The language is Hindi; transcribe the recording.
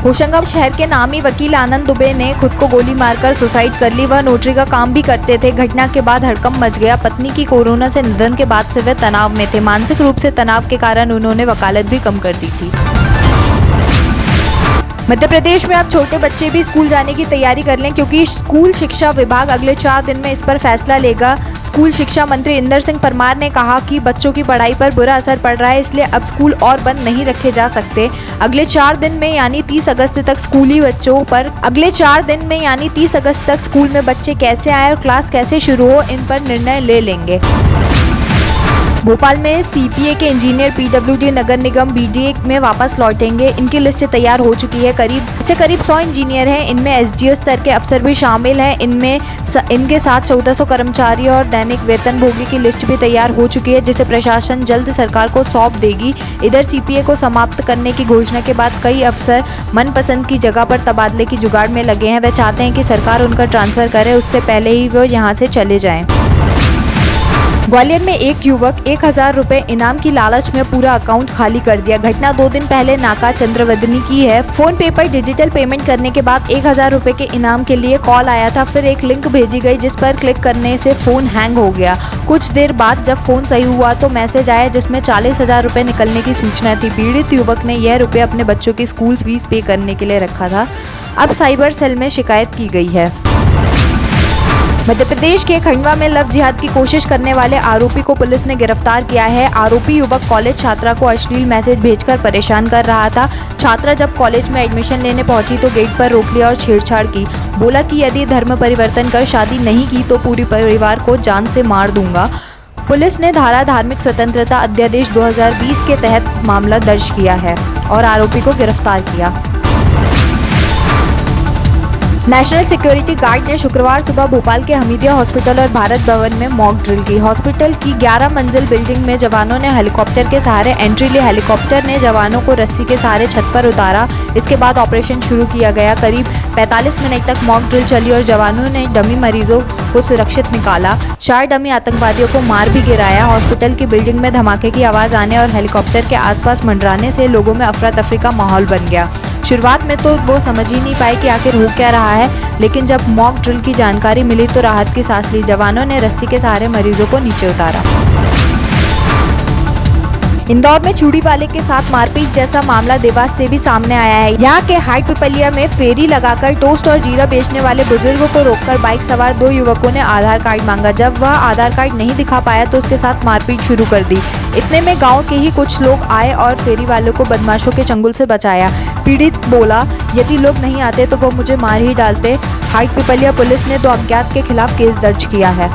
होशंगाबाद शहर के नामी वकील आनंद दुबे ने खुद को गोली मारकर सुसाइड कर ली। वह नोटरी का काम भी करते थे। घटना के बाद हड़कंप मच गया। पत्नी की कोरोना से निधन के बाद से वे तनाव में थे। मानसिक रूप से तनाव के कारण उन्होंने वकालत भी कम कर दी थी। मध्य प्रदेश में अब छोटे बच्चे भी स्कूल जाने की तैयारी कर लें, क्योंकि स्कूल शिक्षा विभाग अगले 4 दिन में इस पर फैसला लेगा। स्कूल शिक्षा मंत्री इंदर सिंह परमार ने कहा कि बच्चों की पढ़ाई पर बुरा असर पड़ रहा है, इसलिए अब स्कूल और बंद नहीं रखे जा सकते। अगले 4 दिन में यानी 30 अगस्त तक स्कूल में बच्चे कैसे आए और क्लास कैसे शुरू हो, इन पर निर्णय ले लेंगे। भोपाल में सीपीए के इंजीनियर पीडब्ल्यूडी नगर निगम बीडीए में वापस लौटेंगे। इनकी लिस्ट तैयार हो चुकी है। करीब 100 इंजीनियर हैं। इनमें एसडीओ स्तर के अफसर भी शामिल हैं। इनके साथ 1400 कर्मचारी और दैनिक वेतनभोगी की लिस्ट भी तैयार हो चुकी है, जिसे प्रशासन जल्द सरकार को सौंप देगी। इधर सीपीए को समाप्त करने की घोषणा के बाद कई अफसर मनपसंद की जगह पर तबादले की जुगाड़ में लगे हैं। वे चाहते हैं कि सरकार उनका ट्रांसफर करे, उससे पहले ही वो यहाँ से चले जाएं। ग्वालियर में एक युवक 1000 रुपए इनाम की लालच में पूरा अकाउंट खाली कर दिया। घटना 2 दिन पहले नाका चंद्रवदनी की है। फोन पे पर डिजिटल पेमेंट करने के बाद 1000 रुपए के इनाम के लिए कॉल आया था। फिर एक लिंक भेजी गई, जिस पर क्लिक करने से फोन हैंग हो गया। कुछ देर बाद जब फोन सही हुआ तो मैसेज आया, जिसमें 40,000 रुपए निकलने की सूचना थी। पीड़ित युवक ने यह रुपये अपने बच्चों की स्कूल फीस पे करने के लिए रखा था। अब साइबर सेल में शिकायत की गई है। मध्य प्रदेश के खंडवा में लव जिहाद की कोशिश करने वाले आरोपी को पुलिस ने गिरफ्तार किया है। आरोपी युवक कॉलेज छात्रा को अश्लील मैसेज भेजकर परेशान कर रहा था। छात्रा जब कॉलेज में एडमिशन लेने पहुंची तो गेट पर रोक लिया और छेड़छाड़ की। बोला कि यदि धर्म परिवर्तन कर शादी नहीं की तो पूरी परिवार को जान से मार दूंगा। पुलिस ने धारा धार्मिक स्वतंत्रता अध्यादेश 2020 के तहत मामला दर्ज किया है और आरोपी को गिरफ्तार किया। नेशनल सिक्योरिटी गार्ड ने शुक्रवार सुबह भोपाल के हमीदिया हॉस्पिटल और भारत भवन में मॉक ड्रिल की। हॉस्पिटल की 11 मंजिल बिल्डिंग में जवानों ने हेलीकॉप्टर के सहारे एंट्री ली। हेलीकॉप्टर ने जवानों को रस्सी के सहारे छत पर उतारा। इसके बाद ऑपरेशन शुरू किया गया। करीब 45 मिनट तक मॉक ड्रिल चली और जवानों ने डमी मरीजों को सुरक्षित निकाला। 4 डमी आतंकवादियों को मार भी गिराया। हॉस्पिटल की बिल्डिंग में धमाके की आवाज आने और हेलीकॉप्टर के आसपास मंडराने से लोगों में अफरा तफरी का माहौल बन गया। शुरुआत में तो वो समझ ही नहीं पाए कि आखिर हो क्या रहा है, लेकिन जब मॉक ड्रिल की जानकारी मिली तो राहत की सांस ली। जवानों ने रस्सी के सहारे मरीजों को नीचे उतारा। इंदौर में चूड़ी वाले के साथ मारपीट जैसा मामला देवास से भी सामने आया है। यहाँ के हाट पिपलिया में फेरी लगाकर टोस्ट और जीरा बेचने वाले बुजुर्ग को रोककर बाइक सवार 2 युवकों ने आधार कार्ड मांगा। जब वह आधार कार्ड नहीं दिखा पाया तो उसके साथ मारपीट शुरू कर दी। इतने में गांव के ही कुछ लोग आए और फेरी वालों को बदमाशों के चंगुल से बचाया। पीड़ित बोला, यदि लोग नहीं आते तो वो मुझे मार ही डालते। हाट पिपलिया पुलिस ने 2 अज्ञात के खिलाफ केस दर्ज किया है।